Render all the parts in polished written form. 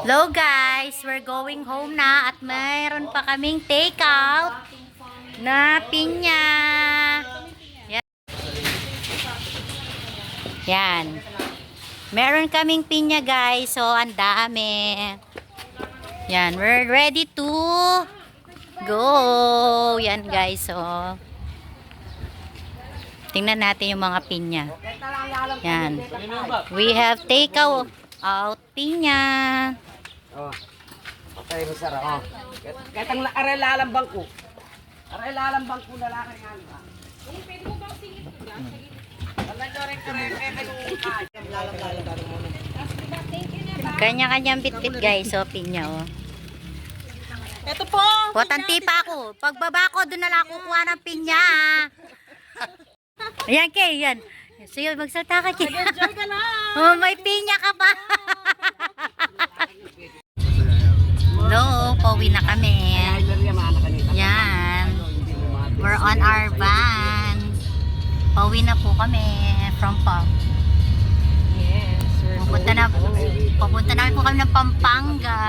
Hello guys, we're going home na at mayroon pa kaming takeout na pinya. Yan. Yan. Meron kaming pinya guys, so ang dami. Yan, we're ready to go. Yan guys, so tingnan natin yung mga pinya. Yan. We have takeout pinya. Oh. Okay, masarap. Oh. Kahit ang aray-lalambang ko. Aray-lalambang ko lalaki nga. Pwede mo bang singit ko dyan? Kanya-kanyang bitbit guys, so pinya oh. Ito po. Potanti pa ako. Pagbaba ko, doon na lang kukuha ng pinya. Ayan Kay, yan. So yun, magsalta ka Kay. Enjoy ka na. Oh, may pinya ka pa. Hello, pauwi na kami. Yan. We're on our van. Pauwi na po kami from Pam. Yes. Pupunta na po kami ng Pampanga.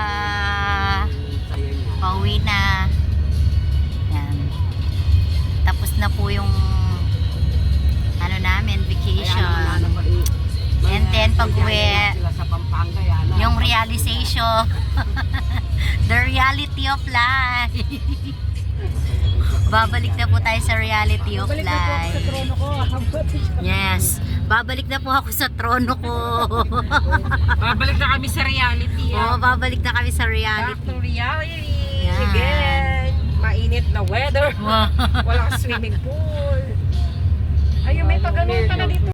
Pauwi na. Yan. Tapos na po yung ano namin, vacation. And then pag-uwi, yung realization. The reality of life. Babalik na po tayo sa reality of life. Sa trono ko. Yes. Babalik na po ako sa trono ko. Babalik na kami sa reality. Oo, babalik na kami sa Back reality. to reality. Yan. Again. Mainit na weather. Wow. Walang swimming pool. Ayun, may pag-ano pa na dito.